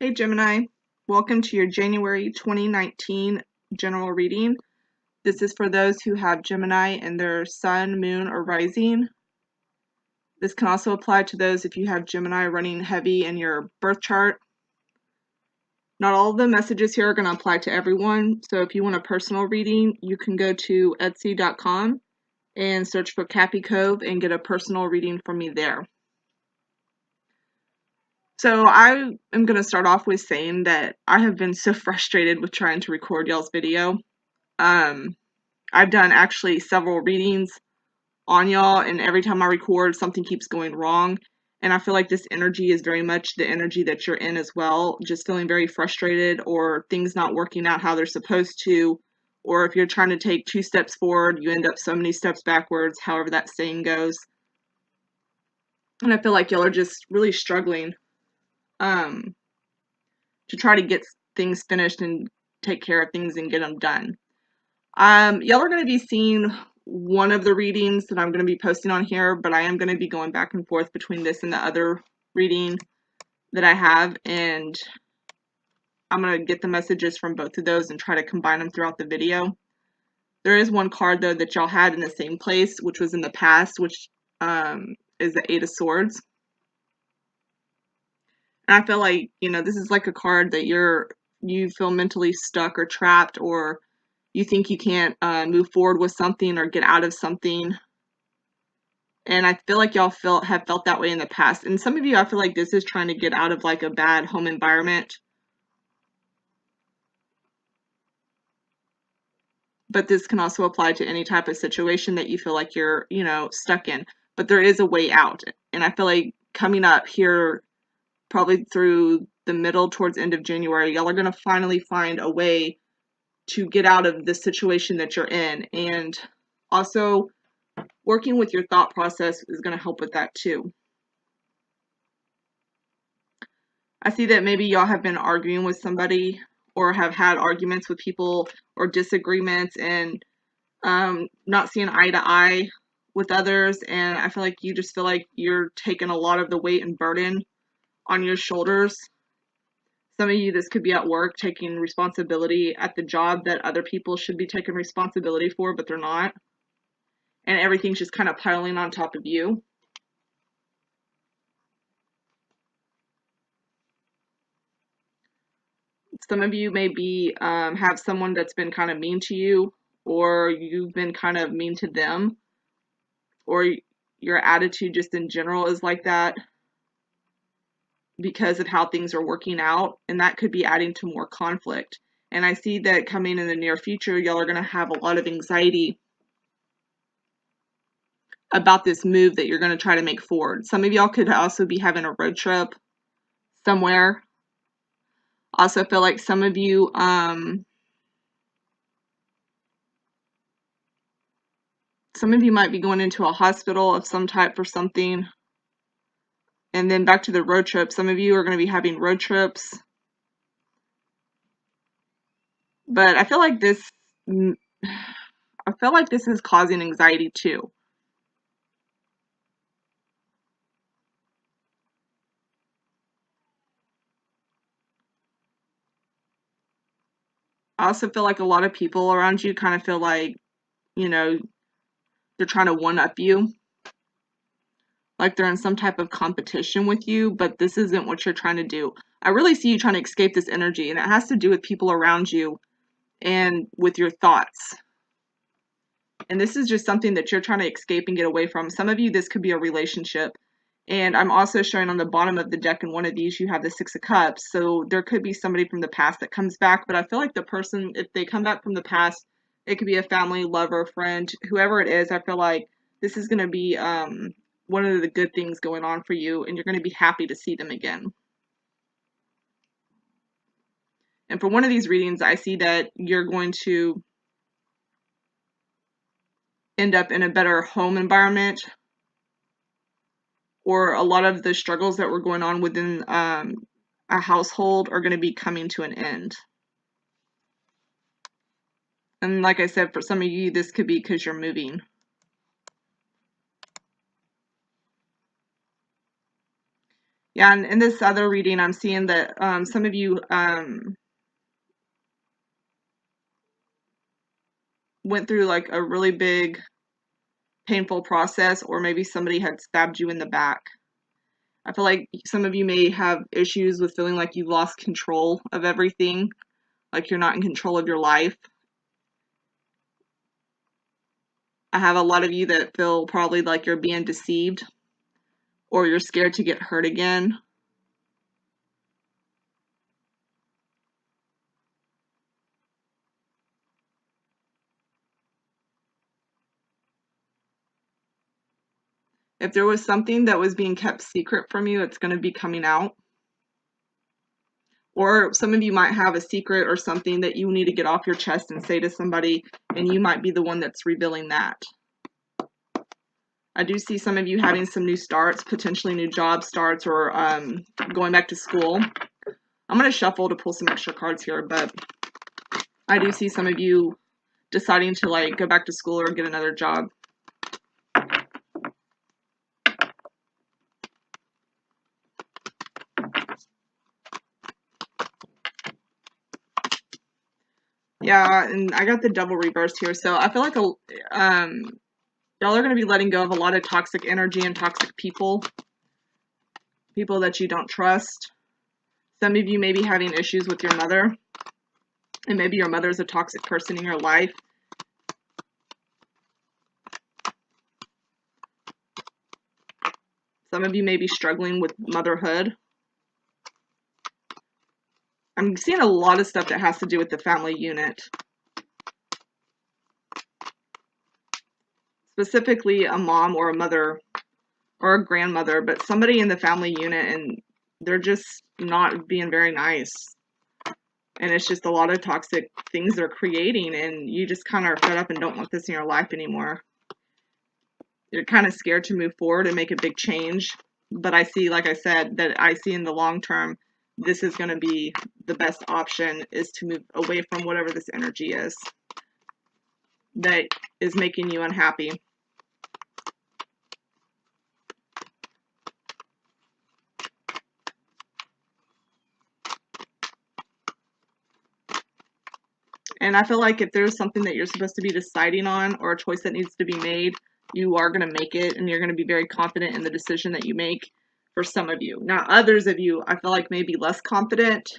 Hey Gemini, welcome to your January 2019 general reading. This is for those who have Gemini in their sun, moon, or rising. This can also apply to those if you have Gemini running heavy in your birth chart. Not all of the messages here are going to apply to everyone, so if you want a personal reading, you can go to etsy.com and search for Cappy Cove and get a personal reading from me there. So I am going to start off with saying that I have been so frustrated with trying to record y'all's video. I've done actually several readings on y'all, and every time I record, something keeps going wrong. And I feel like this energy is very much the energy that you're in as well, just feeling very frustrated or things not working out how they're supposed to. Or if you're trying to take 2 steps forward, you end up so many steps backwards, however that saying goes. And I feel like y'all are just really struggling to try to get things finished and take care of things and get them done. Y'all are going to be seeing one of the readings that I'm going to be posting on here, but I am going to be going back and forth between this and the other reading that I have, and I'm going to get the messages from both of those and try to combine them throughout the video. There is one card, though, that y'all had in the same place, which was in the past, which is the Eight of Swords. And I feel like, this is like a card that you feel mentally stuck or trapped, or you think you can't move forward with something or get out of something. And I feel like y'all have felt that way in the past. And some of you, I feel like this is trying to get out of like a bad home environment. But this can also apply to any type of situation that you feel like you're, stuck in. But there is a way out. And I feel like coming up here, probably through the middle towards end of January, y'all are going to finally find a way to get out of the situation that you're in. And also, working with your thought process is going to help with that too. I see that maybe y'all have been arguing with somebody or have had arguments with people or disagreements and not seeing eye to eye with others. And I feel like you just feel like you're taking a lot of the weight and burden on your shoulders. Some of you, this could be at work, taking responsibility at the job that other people should be taking responsibility for, but they're not. And everything's just kind of piling on top of you. Some of you maybe have someone that's been kind of mean to you, or you've been kind of mean to them, or your attitude just in general is like that because of how things are working out, and that could be adding to more conflict. And I see that coming in the near future, y'all are going to have a lot of anxiety about this move that you're going to try to make forward. Some of y'all could also be having a road trip somewhere. Also feel like some of you might be going into a hospital of some type for something. And then back to the road trip. Some of you are going to be having road trips. But I feel like this is causing anxiety too. I also feel like a lot of people around you kind of feel like, they're trying to one-up you. Like they're in some type of competition with you, but this isn't what you're trying to do. I really see you trying to escape this energy, and it has to do with people around you and with your thoughts. And this is just something that you're trying to escape and get away from. Some of you, this could be a relationship. And I'm also showing on the bottom of the deck in one of these, you have the Six of Cups. So there could be somebody from the past that comes back. But I feel like the person, if they come back from the past, it could be a family, lover, friend, whoever it is. I feel like this is going to be one of the good things going on for you. And you're going to be happy to see them again. And for one of these readings, I see that you're going to end up in a better home environment, or a lot of the struggles that were going on within a household are going to be coming to an end. And like I said, for some of you, this could be because you're moving. Yeah, and in this other reading, I'm seeing that some of you went through like a really big, painful process, or maybe somebody had stabbed you in the back. I feel like some of you may have issues with feeling like you've lost control of everything, like you're not in control of your life. I have a lot of you that feel probably like you're being deceived, or you're scared to get hurt again. If there was something that was being kept secret from you, it's going to be coming out. Or some of you might have a secret or something that you need to get off your chest and say to somebody, and you might be the one that's revealing that. I do see some of you having some new starts, potentially new job starts, or going back to school. I'm going to shuffle to pull some extra cards here, but I do see some of you deciding to like go back to school or get another job. Yeah, and I got the double reverse here, so I feel like y'all are going to be letting go of a lot of toxic energy and toxic people that you don't trust. Some of you may be having issues with your mother, and maybe your mother is a toxic person in your life. Some of you may be struggling with motherhood. I'm seeing a lot of stuff that has to do with the family unit. Specifically a mom or a mother or a grandmother, but somebody in the family unit, and they're just not being very nice. And it's just a lot of toxic things they're creating, and you just kind of are fed up and don't want this in your life anymore. You're kind of scared to move forward and make a big change. But I see, like I said, that I see in the long term, this is going to be the best option, is to move away from whatever this energy is that is making you unhappy. And I feel like if there's something that you're supposed to be deciding on, or a choice that needs to be made, you are going to make it, and you're going to be very confident in the decision that you make for some of you. Now, others of you, I feel like maybe less confident,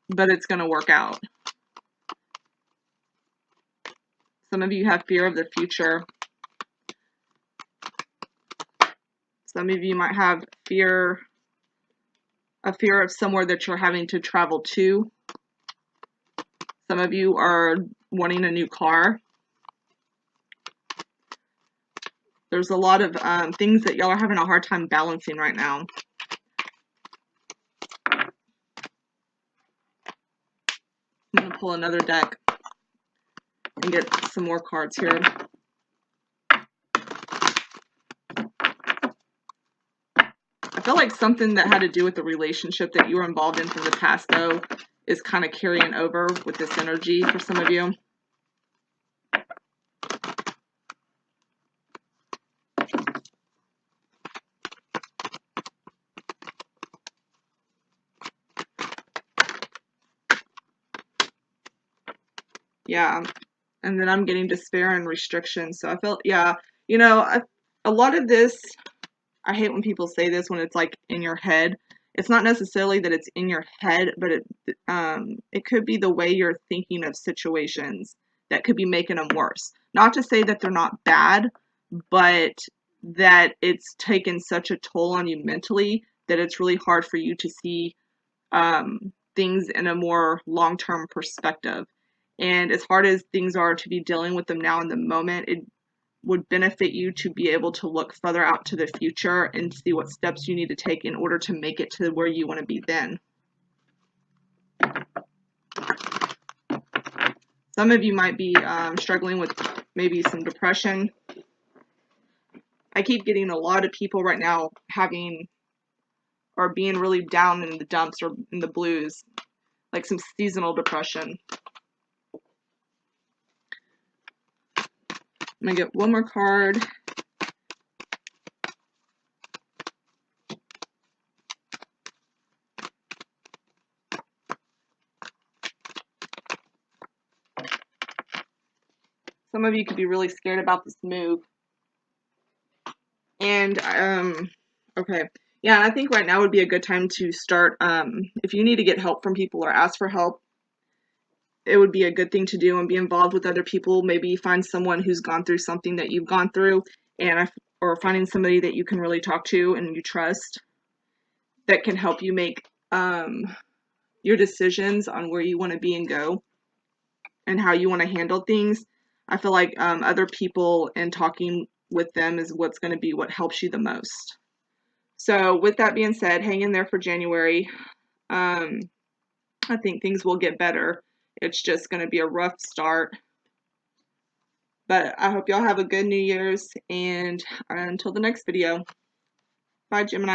but it's going to work out. Some of you have fear of the future. Some of you might have a fear of somewhere that you're having to travel to. Some of you are wanting a new car. There's a lot of things that y'all are having a hard time balancing right now. I'm going to pull another deck and get some more cards here. I feel like something that had to do with the relationship that you were involved in from the past, though, is kind of carrying over with this energy for some of you. Yeah, and then I'm getting despair and restriction. So I felt, yeah, you know, a lot of this, I hate when people say this when it's like in your head. It's not necessarily that it's in your head, but it could be the way you're thinking of situations that could be making them worse. Not to say that they're not bad, but that it's taken such a toll on you mentally that it's really hard for you to see things in a more long-term perspective. And as hard as things are to be dealing with them now in the moment, it would benefit you to be able to look further out to the future and see what steps you need to take in order to make it to where you want to be then. Some of you might be struggling with maybe some depression. I keep getting a lot of people right now having or being really down in the dumps or in the blues, like some seasonal depression. I'm going to get one more card. Some of you could be really scared about this move. And, okay. Yeah, I think right now would be a good time to start, if you need to get help from people or ask for help, it would be a good thing to do and be involved with other people. Maybe find someone who's gone through something that you've gone through, or finding somebody that you can really talk to and you trust that can help you make your decisions on where you want to be and go and how you want to handle things. I feel like other people and talking with them is what's going to be what helps you the most. So with that being said, hang in there for January. I think things will get better. It's just going to be a rough start. But I hope y'all have a good New Year's, and until the next video. Bye, Gemini.